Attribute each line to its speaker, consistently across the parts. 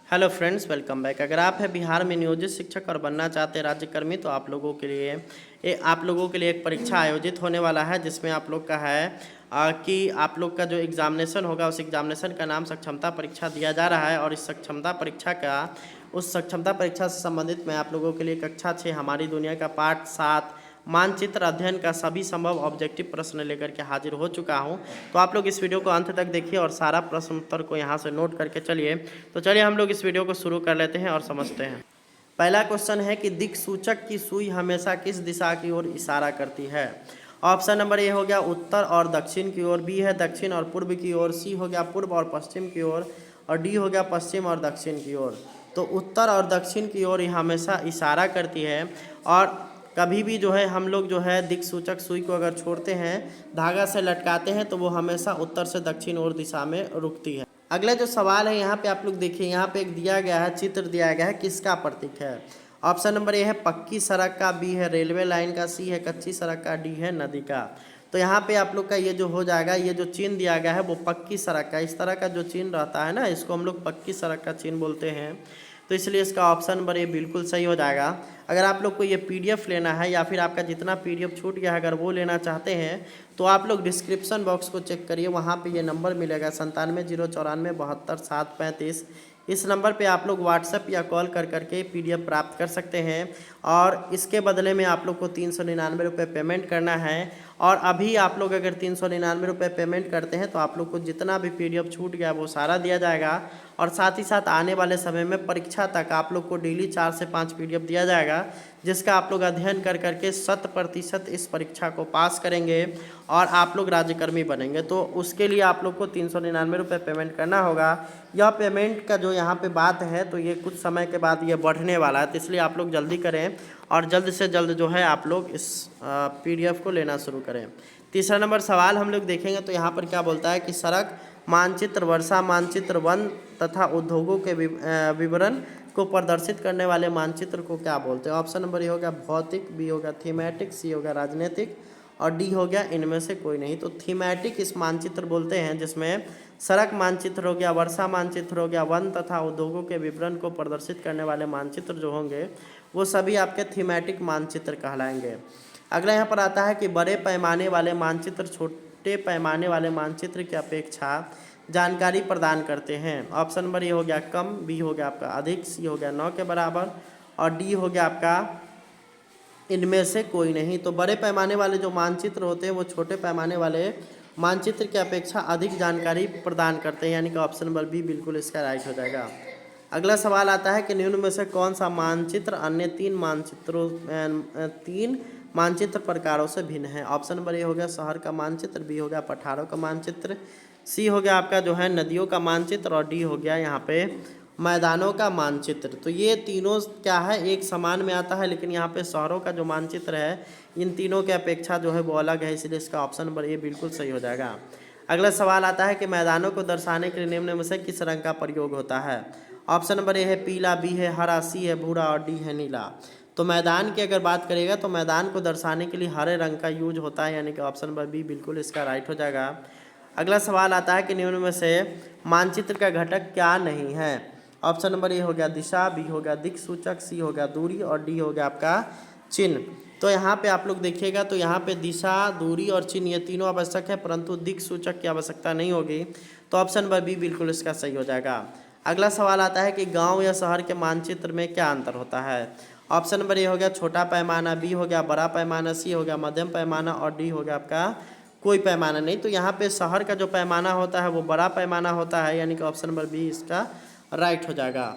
Speaker 1: Hello friends, welcome back. अगर आप हैं बिहार में नियोजित शिक्षक और बनना चाहते हैं राज्यकर्मी, तो आप लोगों के लिए एक परीक्षा आयोजित होने वाला है, जिसमें आप लोग का है कि आप लोग का जो एग्जामिनेशन होगा उस एग्जामिनेशन का नाम सक्षमता परीक्षा दिया जा रहा है। और इस सक्षमता परीक्षा से संबंधित मैं आप लोगों के लिए कक्षा 6 हमारी दुनिया का पाठ 7 मानचित्र अध्ययन का सभी संभव ऑब्जेक्टिव प्रश्न लेकर के हाजिर हो चुका हूं। तो आप लोग इस वीडियो को अंत तक देखिए और सारा प्रश्न उत्तर को यहां से नोट करके चलिए। तो चलिए हम लोग इस वीडियो को शुरू कर लेते हैं और समझते हैं। पहला क्वेश्चन है कि दिक् सूचक की सुई हमेशा किस दिशा की ओर इशारा करती है। ऑप्शन नंबर ए हो गया उत्तर और दक्षिण की ओर, बी है दक्षिण और पूर्व की ओर, सी हो गया पूर्व और पश्चिम की ओर, और डी हो गया पश्चिम और दक्षिण की ओर। तो उत्तर और दक्षिण की ओर हमेशा इशारा करती है। और कभी भी जो है हम लोग जो है दिक् सूचक सुई को अगर छोड़ते हैं, धागा से लटकाते हैं, तो वो हमेशा उत्तर से दक्षिण और दिशा में रुकती है। अगला जो सवाल है यहाँ पे आप लोग देखिए, यहाँ पे एक दिया गया है, चित्र दिया गया है, किसका प्रतीक है। ऑप्शन नंबर ए है पक्की सड़क का, बी है रेलवे लाइन का, सी है कच्ची सड़क का, डी है नदी का। तो यहाँ पे आप लोग का ये जो हो जाएगा, ये जो चिन्ह दिया गया है वो पक्की सड़क का, इस तरह का जो चिन्ह रहता है ना, इसको हम लोग पक्की सड़क का चिन्ह बोलते हैं। तो इसलिए इसका ऑप्शन नंबर ए बिल्कुल सही हो जाएगा। अगर आप लोग को ये पीडीएफ लेना है या फिर आपका जितना पीडीएफ छूट गया है अगर वो लेना चाहते हैं, तो आप लोग डिस्क्रिप्शन बॉक्स को चेक करिए, वहाँ पे ये नंबर मिलेगा 97 094 72 735। इस नंबर पे आप लोग व्हाट्सएप या कॉल कर करके पीडीएफ प्राप्त कर सकते हैं। और इसके बदले में आप लोग को 399 रुपये पेमेंट करना है। और अभी आप लोग अगर 399 रुपये पेमेंट करते हैं तो आप लोग को जितना भी पीडीएफ छूट गया वो सारा दिया जाएगा। और साथ ही साथ आने वाले समय में परीक्षा तक आप लोग को डेली 4 से 5 पीडीएफ दिया जाएगा, जिसका आप लोग अध्ययन कर करके 100% इस परीक्षा को पास करेंगे और आप लोग राज्यकर्मी बनेंगे। तो उसके लिए आप लोग को 399 रुपये पेमेंट करना होगा। यह पेमेंट का जो यहाँ पे बात है, तो ये कुछ समय के बाद ये बढ़ने वाला है, तो इसलिए आप लोग जल्दी करें और जल्द से जल्द जो है आप लोग इस पीडीएफ को लेना शुरू करें। तीसरा नंबर सवाल हम लोग देखेंगे, तो यहाँ पर क्या बोलता है कि सड़क मानचित्र, वर्षा मानचित्र, वन तथा उद्योगों के विवरण को प्रदर्शित करने वाले मानचित्र को क्या बोलते हैं। ऑप्शन नंबर ए हो गया भौतिक, बी हो गया थीमेटिक, सी हो गया राजनीतिक, और डी हो गया इनमें से कोई नहीं। तो थीमेटिक इस मानचित्र बोलते हैं, जिसमें सड़क मानचित्र हो गया, वर्षा मानचित्र हो गया, वन तथा उद्योगों के विवरण को प्रदर्शित करने वाले मानचित्र जो होंगे वो सभी आपके थीमेटिक मानचित्र कहलाएंगे। अगला यहाँ पर आता है कि बड़े पैमाने वाले मानचित्र छोटे पैमाने वाले मानचित्र की अपेक्षा जानकारी प्रदान करते हैं। ऑप्शन नंबर ए हो गया कम, बी हो गया आपका अधिक, सी हो गया 9 के बराबर, और डी हो गया आपका इनमें से कोई नहीं। तो बड़े पैमाने वाले जो मानचित्र होते हैं वो छोटे पैमाने वाले मानचित्र की अपेक्षा अधिक जानकारी प्रदान करते हैं, यानी कि ऑप्शन नंबर बी बिल्कुल इसका राइट हो जाएगा। अगला सवाल आता है कि निम्न में से कौन सा मानचित्र अन्य तीन मानचित्र प्रकारों से भिन्न है। ऑप्शन नंबर ए हो गया शहर का मानचित्र, बी हो गया पठारों का मानचित्र, सी हो गया आपका जो है नदियों का मानचित्र, और डी हो गया यहाँ पे मैदानों का मानचित्र। तो ये तीनों क्या है, एक समान में आता है, लेकिन यहाँ पे शहरों का जो मानचित्र है इन तीनों के अपेक्षा जो है वो अलग है, इसलिए इसका ऑप्शन नंबर ए बिल्कुल सही हो जाएगा। अगला सवाल आता है कि मैदानों को दर्शाने के लिए निम्न में से किस रंग का प्रयोग होता है। ऑप्शन नंबर ए है पीला, बी है हरा, सी है भूरा, और डी है नीला। तो मैदान की अगर बात करिएगा तो मैदान को दर्शाने के लिए हरे रंग का यूज होता है, यानी कि ऑप्शन नंबर बी बिल्कुल इसका राइट हो जाएगा। अगला सवाल आता है कि निम्न में से मानचित्र का घटक क्या नहीं है। ऑप्शन नंबर ए हो गया दिशा, बी हो गया दिक् सूचक, सी हो गया दूरी, और डी हो गया आपका चिन्ह। तो यहाँ पे आप लोग देखिएगा तो यहाँ पे दिशा, दूरी और चिन्ह ये तीनों आवश्यक है, परंतु दिक् सूचक की आवश्यकता नहीं होगी। तो ऑप्शन नंबर बी बिल्कुल इसका सही हो जाएगा। अगला सवाल आता है कि गांव या शहर के मानचित्र में क्या अंतर होता है। ऑप्शन नंबर ए हो गया छोटा पैमाना, बी हो गया बड़ा पैमाना, सी हो गया मध्यम पैमाना, और डी हो गया आपका कोई पैमाना नहीं। तो यहाँ पे शहर का जो पैमाना होता है वो बड़ा पैमाना होता है, यानी कि ऑप्शन नंबर बी इसका राइट हो जाएगा।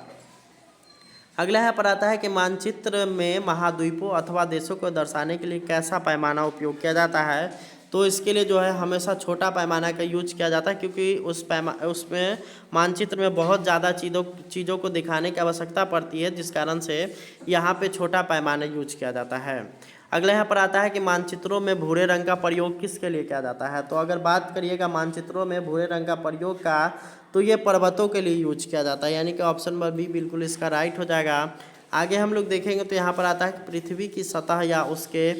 Speaker 1: अगला यहाँ पर आता है कि मानचित्र में महाद्वीपों अथवा देशों को दर्शाने के लिए कैसा पैमाना उपयोग किया जाता है। तो इसके लिए जो है हमेशा छोटा पैमाना का यूज किया जाता है, क्योंकि उसमें मानचित्र में बहुत ज़्यादा चीज़ों को दिखाने की आवश्यकता पड़ती है, जिस कारण से यहाँ पे छोटा पैमाना यूज किया जाता है। अगला यहाँ पर आता है कि मानचित्रों में भूरे रंग का प्रयोग किसके लिए किया जाता है। तो अगर बात करिएगा मानचित्रों में भूरे रंग का प्रयोग का, तो ये पर्वतों के लिए यूज किया जाता है, यानी कि ऑप्शन नंबर बी बिल्कुल इसका राइट हो जाएगा। आगे हम लोग देखेंगे तो यहाँ पर आता है कि पृथ्वी की सतह या उसके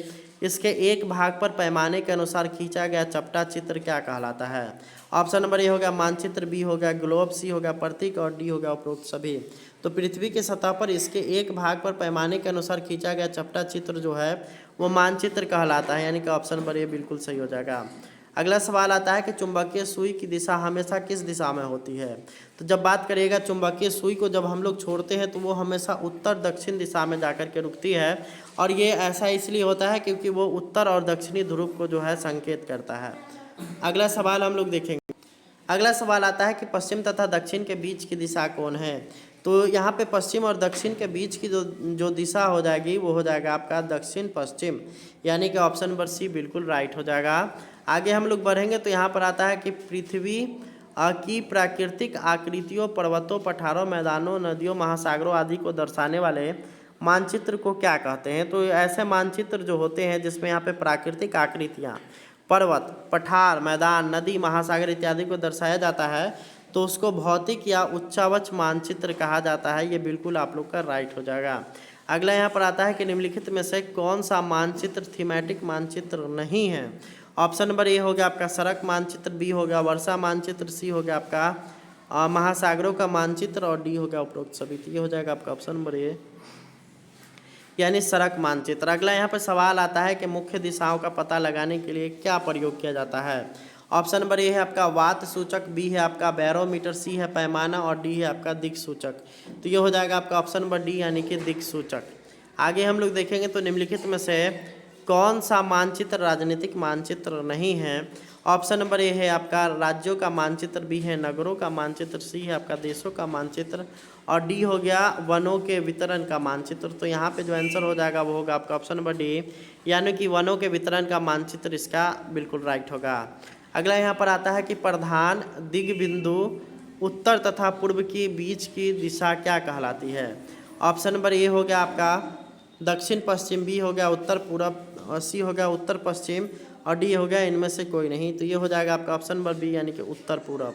Speaker 1: इसके एक भाग पर पैमाने के अनुसार खींचा गया चपटा चित्र क्या कहलाता है? ऑप्शन नंबर ए हो गया मानचित्र, बी हो गया ग्लोब, सी हो गया प्रतीक और डी हो गया उपरोक्त सभी। तो पृथ्वी की सतह पर इसके एक भाग पर पैमाने के अनुसार खींचा गया चपटा चित्र जो है वो मानचित्र कहलाता है, यानी कि ऑप्शन नंबर ए बिल्कुल सही हो जाएगा। अगला सवाल आता है कि चुंबकीय सुई की दिशा हमेशा किस दिशा में होती है? तो जब बात करिएगा चुंबकीय सुई को जब हम लोग छोड़ते हैं तो वो हमेशा उत्तर दक्षिण दिशा में जाकर के रुकती है, और ये ऐसा इसलिए होता है क्योंकि वो उत्तर और दक्षिणी ध्रुव को जो है संकेत करता है। अगला सवाल हम लोग देखेंगे। अगला सवाल आता है कि पश्चिम तथा दक्षिण के बीच की दिशा कौन है? तो यहाँ पे पश्चिम और दक्षिण के बीच की जो दिशा हो जाएगी वो हो जाएगा आपका दक्षिण पश्चिम, यानी कि ऑप्शन नंबर सी बिल्कुल राइट हो जाएगा। आगे हम लोग बढ़ेंगे तो यहाँ पर आता है कि पृथ्वी की प्राकृतिक आकृतियों, पर्वतों, पठारों, मैदानों, नदियों, महासागरों आदि को दर्शाने वाले मानचित्र को क्या कहते हैं? तो ऐसे मानचित्र जो होते हैं जिसमें यहाँ पे प्राकृतिक आकृतियाँ, पर्वत, पठार, मैदान, नदी, महासागर इत्यादि को दर्शाया जाता है तो उसको भौतिक या उच्चावच मानचित्र कहा जाता है। ये बिल्कुल आप लोग का राइट हो जाएगा। अगला यहाँ पर आता है कि निम्नलिखित में से कौन सा मानचित्र थीमेटिक मानचित्र नहीं है? ऑप्शन नंबर ए हो गया आपका सड़क मानचित्र, बी हो गया वर्षा मानचित्र, सी हो गया आपका महासागरों का मानचित्र और डी हो गया उपरोक्त सभी। तो ये हो जाएगा आपका ऑप्शन नंबर ए, यानी सड़क मानचित्र। अगला यहाँ पर सवाल आता है कि मुख्य दिशाओं का पता लगाने के लिए क्या प्रयोग किया जाता है? ऑप्शन नंबर ए है आपका वात सूचक, बी है आपका बैरोमीटर, सी है पैमाना और डी है आपका दिक् सूचक। तो ये हो जाएगा आपका ऑप्शन नंबर डी, यानी कि दिक् सूचक। आगे हम लोग देखेंगे तो निम्नलिखित में से कौन सा मानचित्र राजनीतिक मानचित्र नहीं है? ऑप्शन नंबर ए है आपका राज्यों का मानचित्र, बी है नगरों का मानचित्र, सी है आपका देशों का मानचित्र और डी हो गया वनों के वितरण का मानचित्र। तो यहाँ पे जो आंसर हो जाएगा वो होगा आपका ऑप्शन नंबर डी, यानी कि वनों के वितरण का मानचित्र इसका बिल्कुल राइट होगा। अगला यहाँ पर आता है कि प्रधान दिग बिंदु उत्तर तथा पूर्व के बीच की दिशा क्या कहलाती है? ऑप्शन नंबर ए हो गया आपका दक्षिण पश्चिम, बी हो गया उत्तर पूर्व और सी हो गया उत्तर पश्चिम और डी हो गया इनमें से कोई नहीं। तो ये हो जाएगा आपका ऑप्शन नंबर बी, यानी कि उत्तर पूर्व।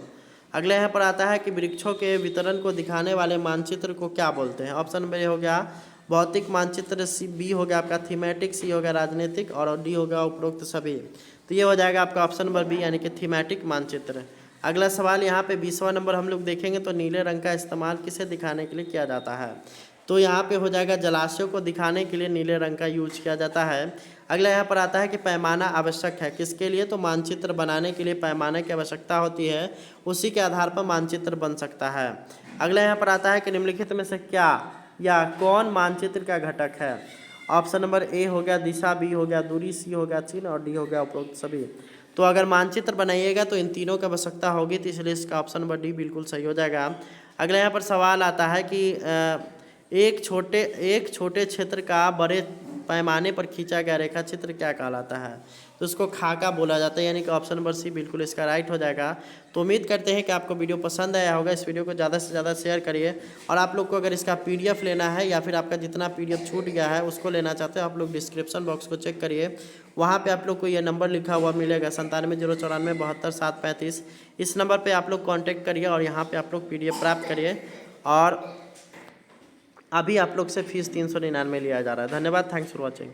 Speaker 1: अगला यहाँ पर आता है कि वृक्षों के वितरण को दिखाने वाले मानचित्र को क्या बोलते हैं? ऑप्शन नंबर ए हो गया भौतिक मानचित्र, सी बी हो गया आपका थीमेटिक, सी हो गया राजनीतिक और डी हो गया उपरोक्त सभी। तो ये हो जाएगा आपका ऑप्शन नंबर बी, यानी कि थीमेटिक मानचित्र। अगला सवाल यहाँ पे 20वां नंबर हम लोग देखेंगे तो नीले रंग का इस्तेमाल किसे दिखाने के लिए किया जाता है? तो यहाँ पे हो जाएगा जलाशयों को दिखाने के लिए नीले रंग का यूज किया जाता है। अगला यहाँ पर आता है कि पैमाना आवश्यक है किसके लिए? तो मानचित्र बनाने के लिए पैमाने की आवश्यकता होती है, उसी के आधार पर मानचित्र बन सकता है। अगला यहाँ पर आता है कि निम्नलिखित में से क्या या कौन मानचित्र का घटक है? ऑप्शन नंबर ए हो गया दिशा, बी हो गया दूरी, सी हो गया चिन्ह और डी हो गया उपरोक्त सभी। तो अगर मानचित्र बनाइएगा तो इन तीनों की आवश्यकता होगी, तो इसलिए इसका ऑप्शन नंबर डी बिल्कुल सही हो जाएगा। अगला यहाँ पर सवाल आता है कि एक छोटे क्षेत्र का बड़े पैमाने पर खींचा गया रेखा चित्र क्या कहलाता है? तो उसको खाका बोला जाता है, यानी कि ऑप्शन नंबर सी बिल्कुल इसका राइट हो जाएगा। तो उम्मीद करते हैं कि आपको वीडियो पसंद आया होगा। इस वीडियो को ज़्यादा से ज़्यादा शेयर करिए और आप लोग को अगर इसका PDF लेना है या फिर आपका जितना PDF छूट गया है उसको लेना चाहते हो आप लोग डिस्क्रिप्शन बॉक्स को चेक करिए, वहाँ पे आप लोग को ये नंबर लिखा हुआ मिलेगा 9709477235। इस नंबर पर आप लोग कॉन्टैक्ट करिए और यहाँ पर आप लोग PDF प्राप्त करिए। और अभी आप लोग से फीस 399 लिया जा रहा है। धन्यवाद, थैंक्स फॉर वॉचिंग।